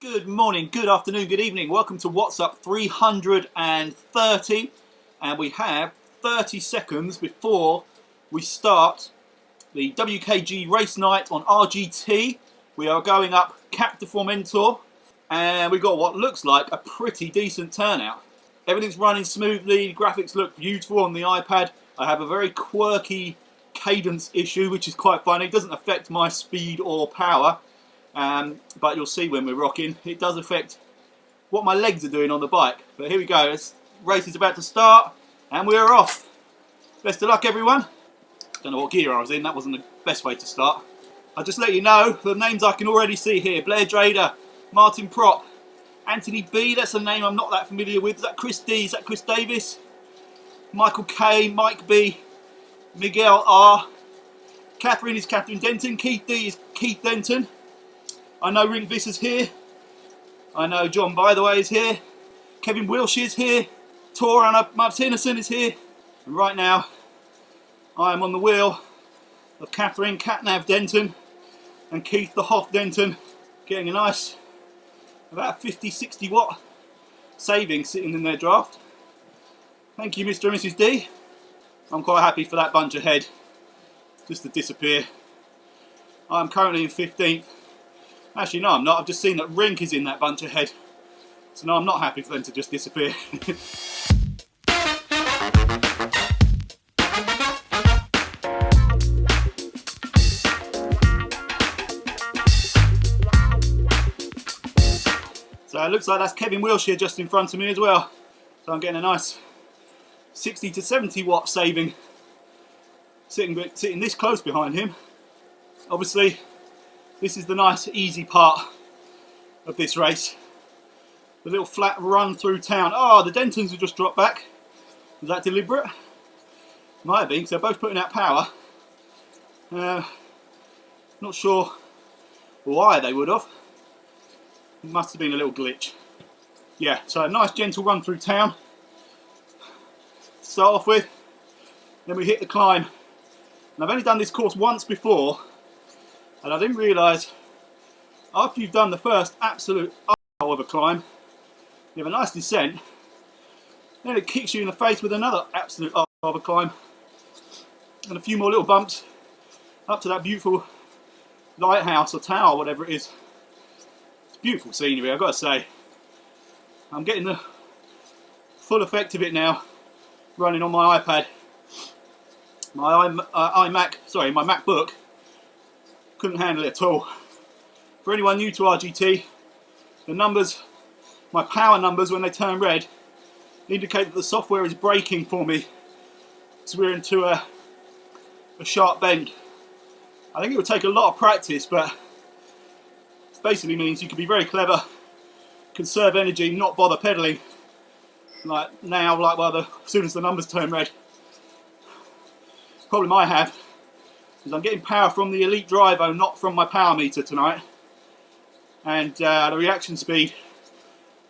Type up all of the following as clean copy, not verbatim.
Good morning, good afternoon, good evening. Welcome to What's Up 330, and we have 30 seconds before we start the WKG race night on RGT. We are going up Cap de Formentor, and we've got what looks like a pretty decent turnout. Everything's running smoothly, graphics look beautiful on the iPad. I have a very quirky cadence issue, which is quite funny. It doesn't affect my speed or power. But you'll see when we're rocking, it does affect what my legs are doing on the bike. But here we go, this race is about to start and we're off. Best of luck everyone. Don't know what gear I was in, that wasn't the best way to start. I'll just let you know, the names I can already see here: Blair Drader, Martin Prop, Anthony B, that's a name I'm not that familiar with. Is that Chris D, is that Chris Davis? Michael K, Mike B, Miguel R, Catherine is Catherine Denton, Keith D is Keith Denton. I know Ringvis is here. I know John, by the way, is here. Kevin Wilshire's here. Tor Anna Martinison is here. And right now, I am on the wheel of Catherine Catnav Denton and Keith the Hoff Denton, getting a nice, about 50-60 watt saving sitting in their draft. Thank you, Mr. and Mrs. D. I'm quite happy for that bunch ahead just to disappear. I'm currently in 15th. Actually, no, I'm not. I've just seen that Rink is in that bunch ahead. So no, I'm not happy for them to just disappear. So it looks like that's Kevin Wilshire just in front of me as well. So I'm getting a nice 60 to 70 watt saving sitting this close behind him. Obviously, this is the nice easy part of this race. The little flat run through town. Oh, the Dentons have just dropped back. Was that deliberate? Might have been, because they're both putting out power. Not sure why they would have. It must have been a little glitch. Yeah, so a nice gentle run through town to start off with. Then we hit the climb. And I've only done this course once before, and I didn't realise, after you've done the first absolute arsehole of a climb, you have a nice descent, then it kicks you in the face with another absolute arsehole of a climb, and a few more little bumps up to that beautiful lighthouse or tower, whatever it is. It's beautiful scenery, I've got to say. I'm getting the full effect of it now, running on my iPad. My MacBook couldn't handle it at all. For anyone new to RGT, the numbers, my power numbers, when they turn red, indicate that the software is braking for me, so we're into a sharp bend. I think it would take a lot of practice, but it basically means you can be very clever, conserve energy, not bother pedaling, like now, as soon as the numbers turn red. The problem I have is I'm getting power from the Elite Drivo, not from my power meter tonight, and the reaction speed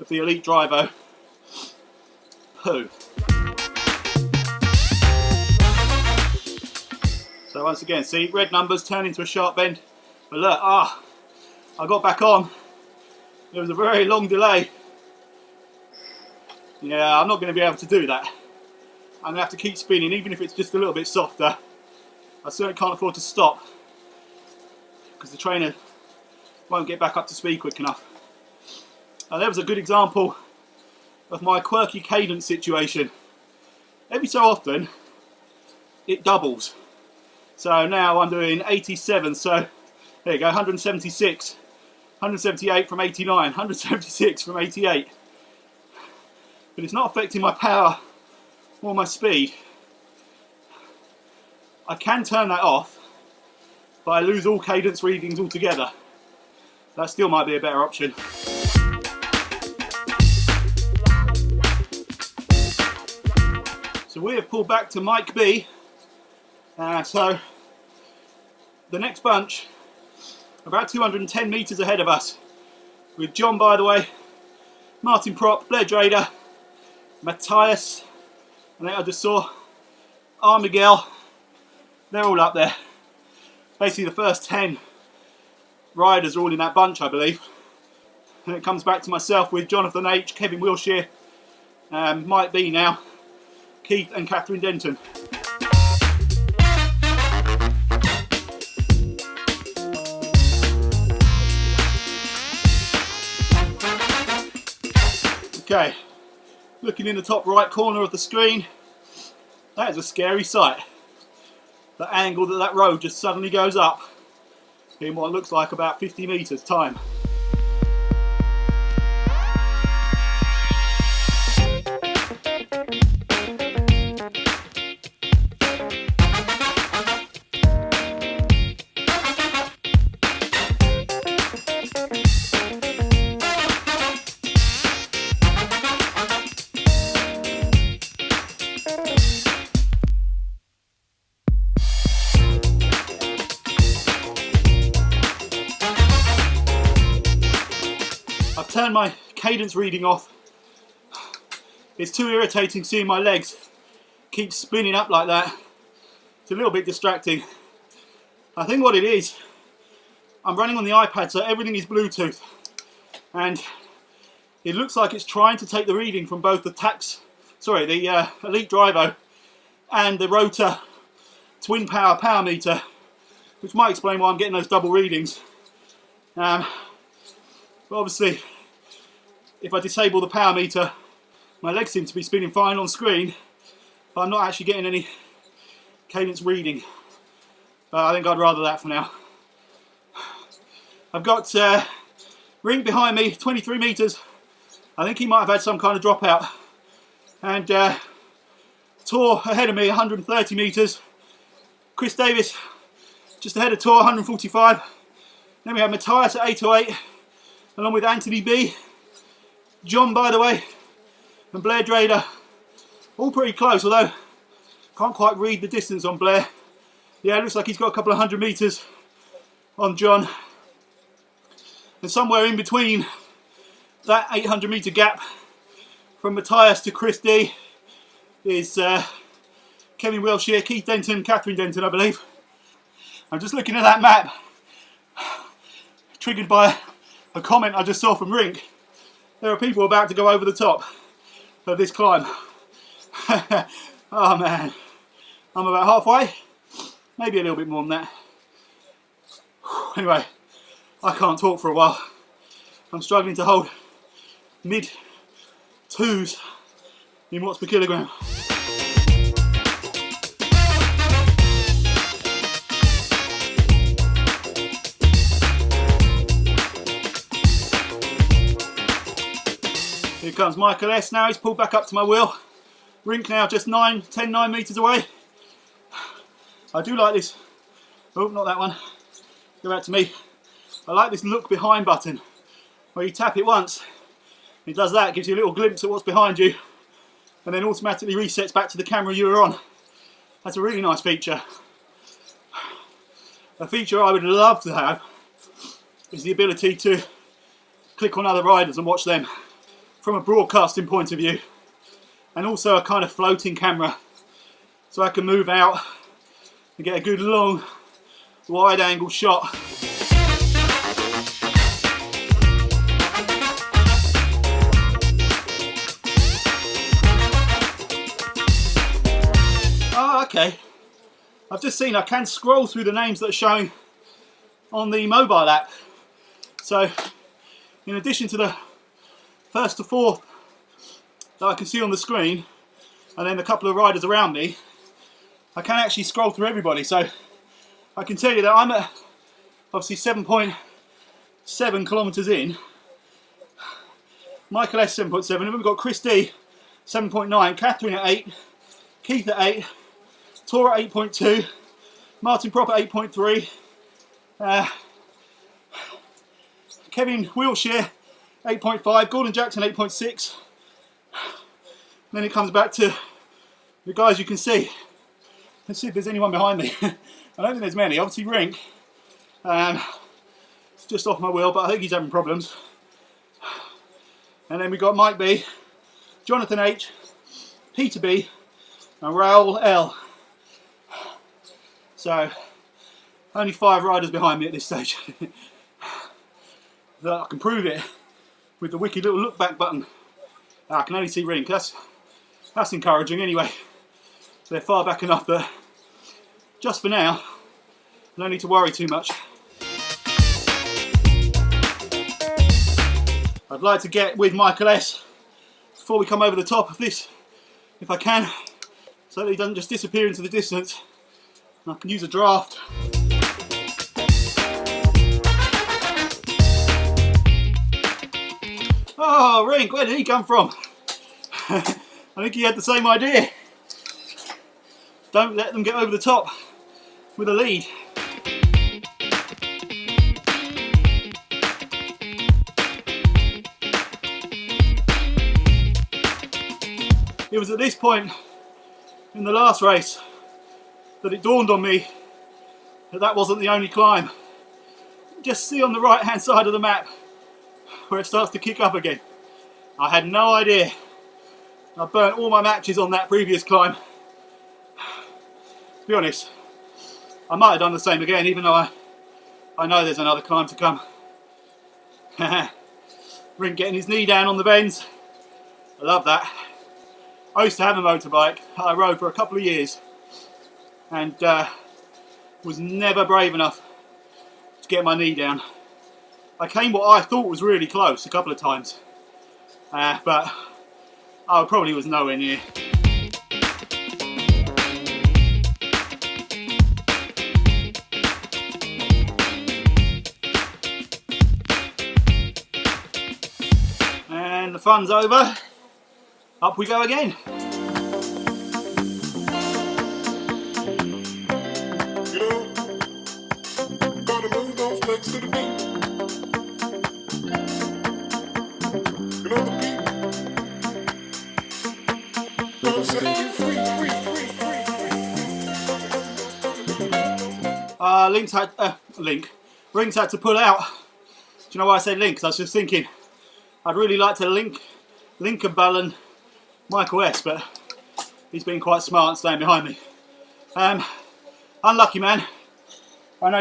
of the Elite Drivo, poo. So once again, see, red numbers turn into a sharp bend, but look, I got back on. There was a very long delay. Yeah, I'm not going to be able to do that. I'm going to have to keep spinning, even if it's just a little bit softer. I certainly can't afford to stop, because the trainer won't get back up to speed quick enough. There was a good example of my quirky cadence situation. Every so often, it doubles. So now I'm doing 87, so there you go, 176, 178 from 89, 176 from 88. But it's not affecting my power or my speed. I can turn that off, but I lose all cadence readings altogether. That still might be a better option. So we have pulled back to Mike B. So the next bunch, about 210 metres ahead of us, with John, by the way, Martin Prop, Blair Drader, Matthias, and then I just saw Miguel. They're all up there. Basically the first 10 riders are all in that bunch, I believe. And it comes back to myself with Jonathan H, Kevin Wilshire, might be now, Keith and Catherine Denton. Okay, looking in the top right corner of the screen, that is a scary sight. The angle that road just suddenly goes up in what looks like about 50 metres time. I've turned my cadence reading off. It's too irritating seeing my legs keep spinning up like that. It's a little bit distracting. I think what it is, I'm running on the iPad, so everything is Bluetooth, and it looks like it's trying to take the reading from both the Elite Drivo and the Rotor twin power meter, which might explain why I'm getting those double readings. But obviously, if I disable the power meter, my legs seem to be spinning fine on screen, but I'm not actually getting any cadence reading. I think I'd rather that for now. I've got Rink behind me, 23 metres. I think he might have had some kind of dropout. And Tor ahead of me, 130 metres. Chris Davis just ahead of Tor, 145. Then we have Matthias at 808, along with Anthony B. John, by the way, and Blair Drader. All pretty close, although can't quite read the distance on Blair. Yeah, it looks like he's got a couple of 100 metres on John. And somewhere in between that 800 metre gap from Matthias to Chris D is Kevin Wilshire, Keith Denton, Catherine Denton, I believe. I'm just looking at that map, triggered by a comment I just saw from Rink. There are people about to go over the top of this climb. Oh man, I'm about halfway, maybe a little bit more than that. Anyway, I can't talk for a while. I'm struggling to hold mid twos in watts per kilogram. Here comes Michael S now, he's pulled back up to my wheel. Rink now just 9 metres away. I do like this, oh not that one, go back to me. I like this look behind button, where you tap it once, it does that, gives you a little glimpse of what's behind you, and then automatically resets back to the camera you were on. That's a really nice feature. A feature I would love to have is the ability to click on other riders and watch them from a broadcasting point of view, and also a kind of floating camera, so I can move out and get a good long wide angle shot. Oh, okay. I've just seen I can scroll through the names that are showing on the mobile app. So, in addition to the first to fourth that I can see on the screen, and then a couple of riders around me, I can actually scroll through everybody. So I can tell you that I'm at obviously 7.7 kilometres in. Michael S 7.7, and we've got Chris D 7.9, Catherine at 8, Keith at 8, Tor at 8.2, Martin Prop at 8.3, Kevin Wilshire 8.5, Gordon Jackson 8.6. Then it comes back to the guys you can see. Let's see if there's anyone behind me. I don't think there's many. Obviously Rink, just off my wheel, but I think he's having problems. And then we've got Mike B, Jonathan H, Peter B, and Raoul L. So, only 5 riders behind me at this stage. That I can prove it with the wicked little look back button. I can only see Rink. That's encouraging anyway. They're far back enough that just for now, no need to worry too much. I'd like to get with Michael S before we come over the top of this, if I can, so that he doesn't just disappear into the distance and I can use a draft. Oh, Rink, where did he come from? I think he had the same idea. Don't let them get over the top with a lead. It was at this point in the last race that it dawned on me that that wasn't the only climb. Just see on the right hand side of the map where it starts to kick up again. I had no idea. I burnt all my matches on that previous climb. To be honest, I might have done the same again, even though I know there's another climb to come. Rink getting his knee down on the bends. I love that. I used to have a motorbike I rode for a couple of years and was never brave enough to get my knee down. I came what I thought was really close a couple of times, but I probably was nowhere near. And the fun's over. Up we go again. Gotta move those legs to the beat. Ring's had to pull out. Do you know why I say Link? 'Cause I was just thinking I'd really like to link a Ballon Michael S, but he's been quite smart and staying behind me. Unlucky, man. I know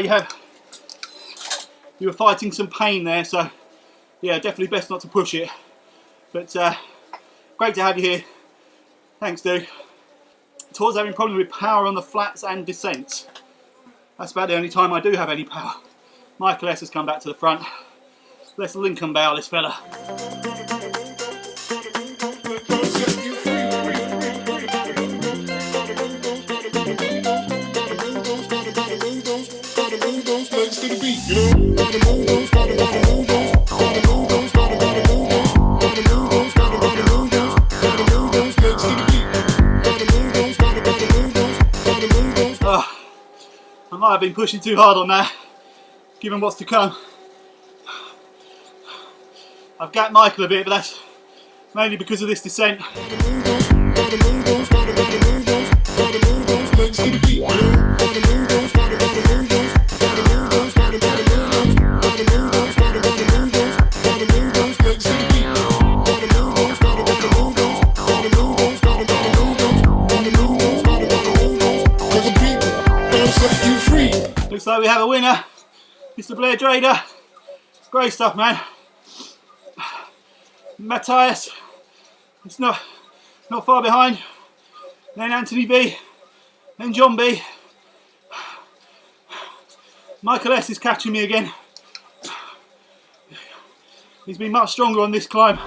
you were fighting some pain there, so yeah, definitely best not to push it. But great to have you here. Thanks, dude. Towar's having problems with power on the flats and descents. That's about the only time I do have any power. Michael S has come back to the front. Let's Lincoln bow this fella. I might have been pushing too hard on that, given what's to come. I've gapped Michael a bit, but that's mainly because of this descent. Looks like we have a winner, Mr. Blair Drader. Great stuff, man. Matthias, it's not far behind. Then Anthony B, then John B. Michael S is catching me again. He's been much stronger on this climb.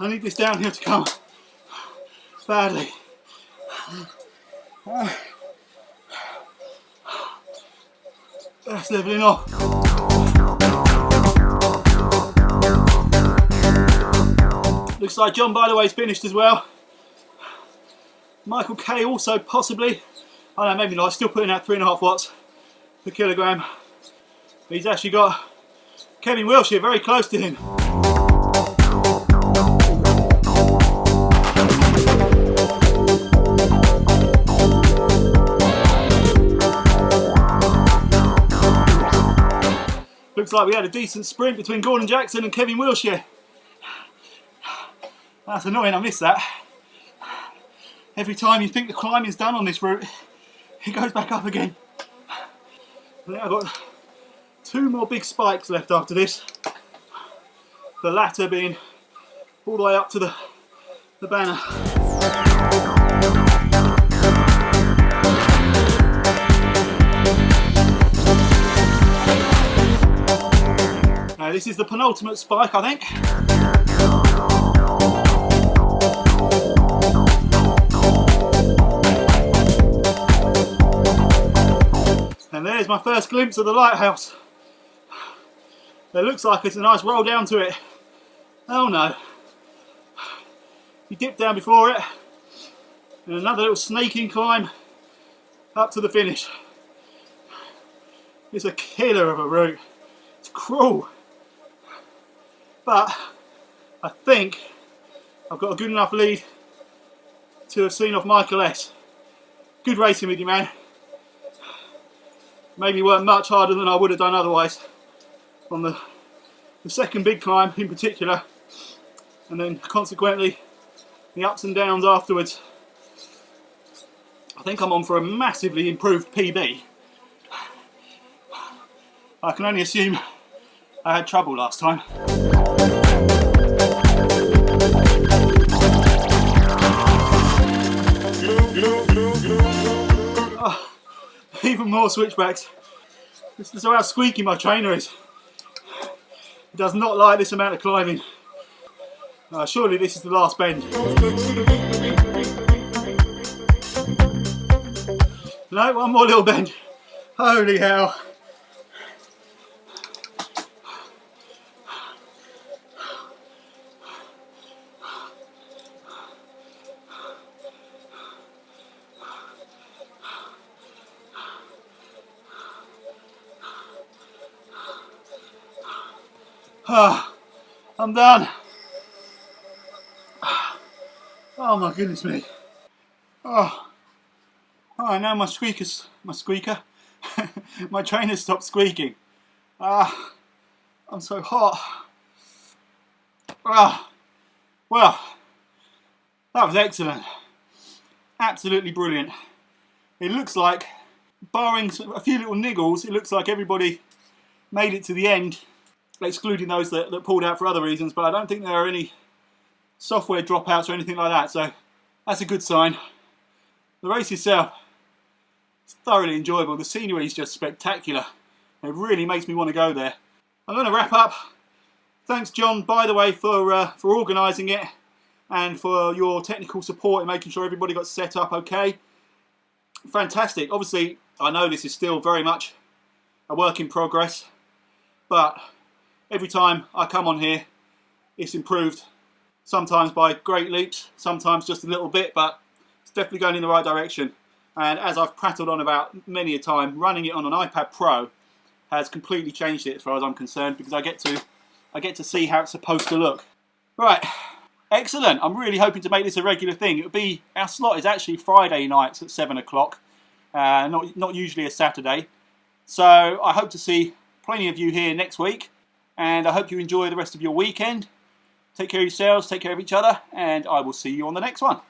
I need this downhill to come badly. That's levelling off. Looks like John, by the way, is finished as well. Michael K also possibly. I don't know, maybe not. He's still putting out 3.5 watts per kilogram. He's actually got Kevin Wilshire very close to him. Looks like we had a decent sprint between Gordon Jackson and Kevin Wilshire. That's annoying, I missed that. Every time you think the climbing's done on this route, it goes back up again. And then I've got 2 more big spikes left after this. The latter being all the way up to the banner. Now this is the penultimate spike, I think. And there's my first glimpse of the lighthouse. It looks like it's a nice roll down to it. Oh no. You dip down before it, and another little snaking climb up to the finish. It's a killer of a route. It's cruel. But I think I've got a good enough lead to have seen off Michael S. Good racing with you, man. Maybe weren't much harder than I would have done otherwise on the second big climb in particular, and then consequently the ups and downs afterwards. I think I'm on for a massively improved PB. I can only assume I had trouble last time. Oh, even more switchbacks. This is how squeaky my trainer is. He does not like this amount of climbing. Surely this is the last bend. No, one more little bend. Holy hell. I'm done. Oh my goodness me. Oh, now my squeaker, my trainer stopped squeaking. I'm so hot. Well, that was excellent. Absolutely brilliant. It looks like, barring a few little niggles, it looks like everybody made it to the end, excluding those that pulled out for other reasons, but I don't think there are any software dropouts or anything like that, so that's a good sign. The race itself is thoroughly enjoyable. The scenery is just spectacular. It really makes me want to go there. I'm going to wrap up. Thanks, John, by the way, for organising it and for your technical support in making sure everybody got set up okay. Fantastic. Obviously, I know this is still very much a work in progress, but every time I come on here, it's improved. Sometimes by great leaps, sometimes just a little bit, but it's definitely going in the right direction. And as I've prattled on about many a time, running it on an iPad Pro has completely changed it as far as I'm concerned, because I get to see how it's supposed to look. Right, excellent. I'm really hoping to make this a regular thing. Our slot is actually Friday nights at 7 o'clock, not usually a Saturday. So I hope to see plenty of you here next week, and I hope you enjoy the rest of your weekend. Take care of yourselves, take care of each other, and I will see you on the next one.